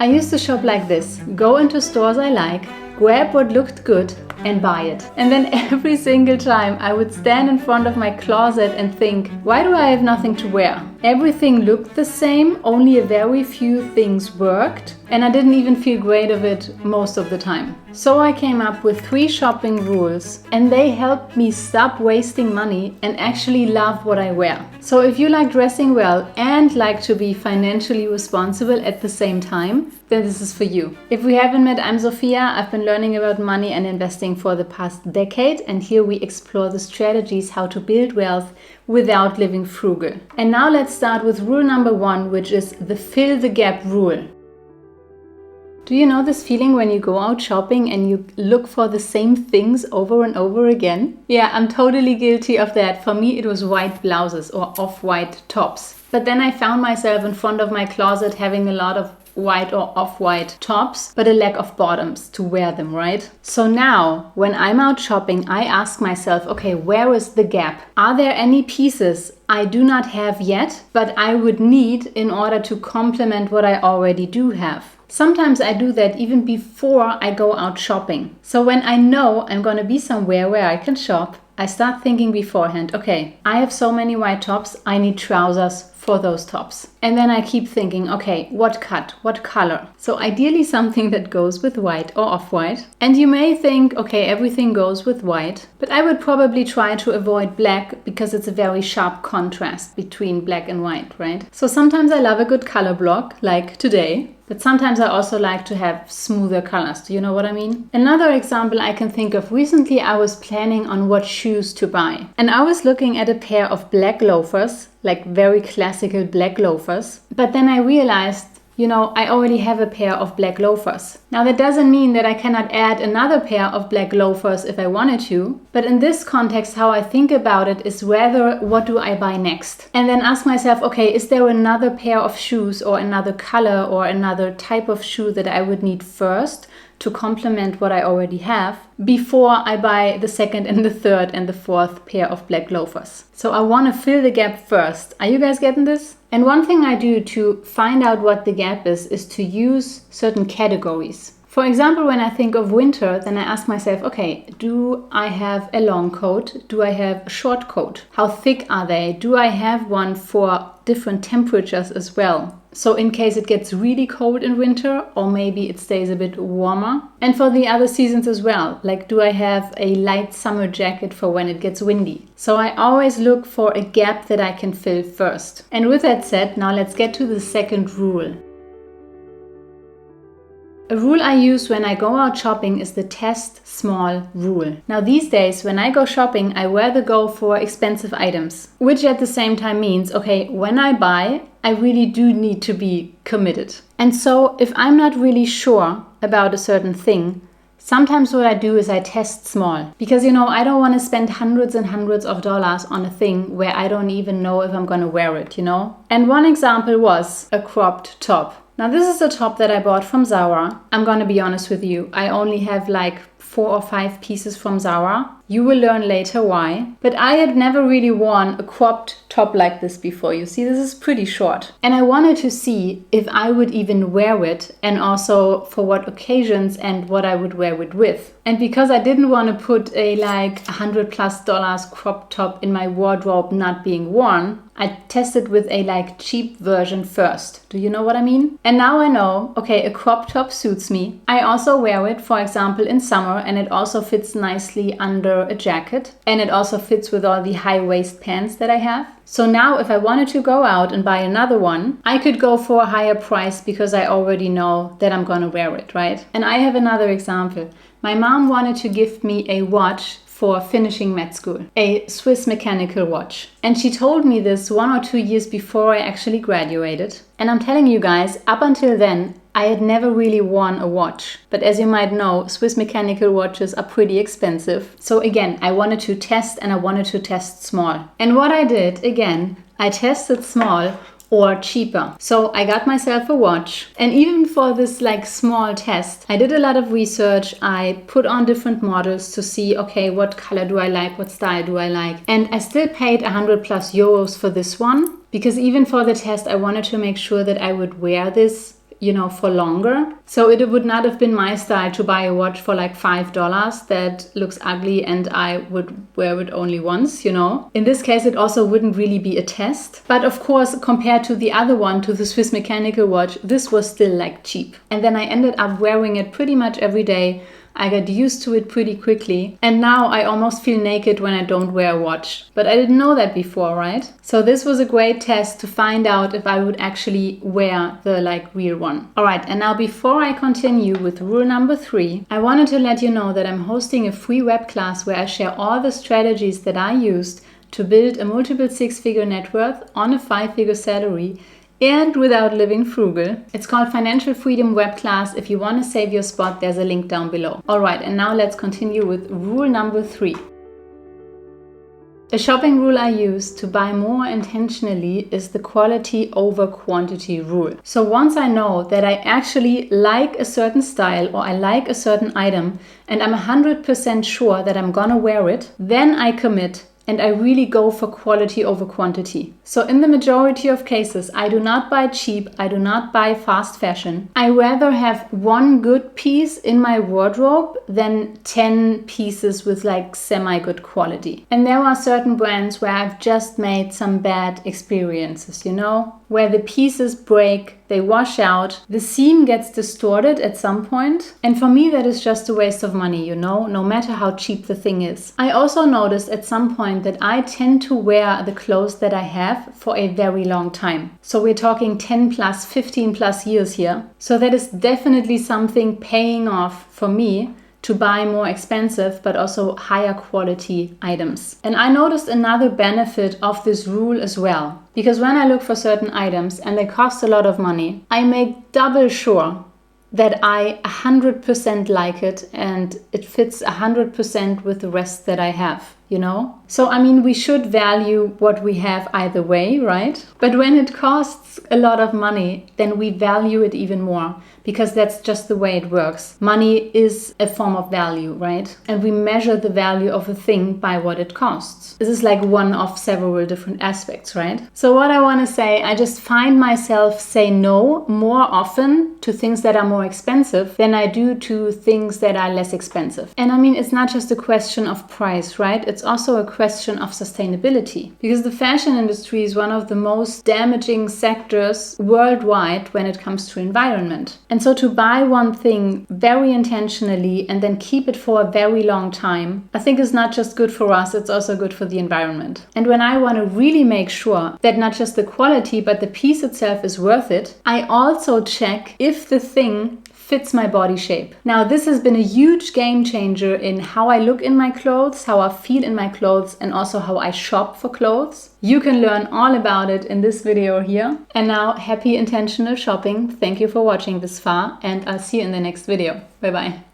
I used to shop like this. Go into stores I like, grab what looked good and buy it. And then every single time I would stand in front of my closet and think, why do I have nothing to wear? Everything looked the same, only a very few things worked, and I didn't even feel great of it most of the time. So I came up with 3 shopping rules, and they helped me stop wasting money and actually love what I wear. So if you like dressing well and like to be financially responsible at the same time, then this is for you. If we haven't met, I'm Sophia. I've been learning about money and investing for the past decade, and here we explore the strategies how to build wealth without living frugal. And now let's start with rule number 1, which is the fill the gap rule. Do you know this feeling when you go out shopping and you look for the same things over and over again? Yeah, I'm totally guilty of that. For me, it was white blouses or off-white tops. But then I found myself in front of my closet having a lot of white or off-white tops, but a lack of bottoms to wear them, right? So now, when I'm out shopping, I ask myself, okay, where is the gap? Are there any pieces I do not have yet, but I would need in order to complement what I already do have? Sometimes I do that even before I go out shopping. So when I know I'm going to be somewhere where I can shop, I start thinking beforehand, okay, I have so many white tops, I need trousers for those tops. And then I keep thinking, okay, what cut, what color? So ideally something that goes with white or off-white. And you may think, okay, everything goes with white, but I would probably try to avoid black because it's a very sharp contrast between black and white, right? So sometimes I love a good color block, like today. But sometimes I also like to have smoother colors. Do you know what I mean? Another example I can think of, recently I was planning on what shoes to buy. And I was looking at a pair of black loafers, like very classical black loafers. But then I realized, you know, I already have a pair of black loafers. Now that doesn't mean that I cannot add another pair of black loafers if I wanted to. But in this context, how I think about it is rather, what do I buy next? And then ask myself, okay, is there another pair of shoes or another color or another type of shoe that I would need first to complement what I already have before I buy the second and the third and the fourth pair of black loafers? So I want to fill the gap first. Are you guys getting this? And one thing I do to find out what the gap is to use certain categories. For example, when I think of winter, then I ask myself, okay, do I have a long coat? Do I have a short coat? How thick are they? Do I have one for different temperatures as well? So in case it gets really cold in winter, or maybe it stays a bit warmer. And for the other seasons as well, like do I have a light summer jacket for when it gets windy? So I always look for a gap that I can fill first. And with that said, now let's get to the second rule. A rule I use when I go out shopping is the test small rule. Now these days when I go shopping, I rather go for expensive items, which at the same time means, okay, when I buy, I really do need to be committed. And so if I'm not really sure about a certain thing, sometimes what I do is I test small. Because, you know, I don't want to spend hundreds and hundreds of dollars on a thing where I don't even know if I'm going to wear it, you know? And one example was a cropped top. Now this is a top that I bought from Zara. I'm gonna be honest with you, I only have like 4 or 5 pieces from Zara. You will learn later why. But I had never really worn a cropped top like this before. You see, this is pretty short. And I wanted to see if I would even wear it, and also for what occasions and what I would wear it with. And because I didn't want to put a like $100+ crop top in my wardrobe not being worn, I tested with a like cheap version first. Do you know what I mean? And now I know, okay, a crop top suits me. I also wear it, for example, in summer, and it also fits nicely under a jacket, and it also fits with all the high waist pants that I have. So now if I wanted to go out and buy another one, I could go for a higher price because I already know that I'm gonna wear it, right? And I have another example. My mom wanted to give me a watch for finishing med school, a Swiss mechanical watch. And she told me this 1 or 2 years before I actually graduated. And I'm telling you guys, up until then, I had never really worn a watch. But as you might know, Swiss mechanical watches are pretty expensive. So again, I wanted to test, and I wanted to test small. And what I did, again, I tested small or cheaper. So I got myself a watch, and even for this like small test, I did a lot of research. I put on different models to see, okay, what color do I like, what style do I like, and I still paid 100+ euros for this one, because even for the test I wanted to make sure that I would wear this for longer. So it would not have been my style to buy a watch for like $5 that looks ugly and I would wear it only once, In this case, it also wouldn't really be a test. But of course, compared to the other one, to the Swiss Mechanical watch, this was still like cheap. And then I ended up wearing it pretty much every day. I got used to it pretty quickly, and now I almost feel naked when I don't wear a watch. But I didn't know that before, right? So this was a great test to find out if I would actually wear the real one. Alright, and now before I continue with rule number 3, I wanted to let you know that I'm hosting a free web class where I share all the strategies that I used to build a multiple 6-figure net worth on a 5-figure salary and without living frugal. It's called Financial Freedom Web Class. If you want to save your spot, there's a link down below. Alright, and now let's continue with rule number 3. A shopping rule I use to buy more intentionally is the quality over quantity rule. So once I know that I actually like a certain style or I like a certain item and I'm 100% sure that I'm gonna wear it, then I commit. And I really go for quality over quantity. So in the majority of cases, I do not buy cheap, I do not buy fast fashion. I rather have one good piece in my wardrobe than 10 pieces with semi-good quality. And there are certain brands where I've just made some bad experiences, where the pieces break, they wash out, the seam gets distorted at some point. And for me, that is just a waste of money, no matter how cheap the thing is. I also noticed at some point that I tend to wear the clothes that I have for a very long time. So we're talking 10 plus, 15 plus years here. So that is definitely something paying off for me to buy more expensive but also higher quality items. And I noticed another benefit of this rule as well. Because when I look for certain items and they cost a lot of money, I make double sure that I 100% like it and it fits 100% with the rest that I have, So, we should value what we have either way, right? But when it costs a lot of money, then we value it even more because that's just the way it works. Money is a form of value, right? And we measure the value of a thing by what it costs. This is one of several different aspects, right? So what I want to say, I just find myself say no more often to things that are more expensive than I do to things that are less expensive. And it's not just a question of price, right? It's also a question of sustainability, because the fashion industry is one of the most damaging sectors worldwide when it comes to environment. And so to buy one thing very intentionally and then keep it for a very long time, I think is not just good for us, it's also good for the environment. And when I want to really make sure that not just the quality but the piece itself is worth it, I also check if the thing fits my body shape. Now, this has been a huge game changer in how I look in my clothes, how I feel in my clothes, and also how I shop for clothes. You can learn all about it in this video here. And now, happy intentional shopping. Thank you for watching this far, and I'll see you in the next video. Bye bye.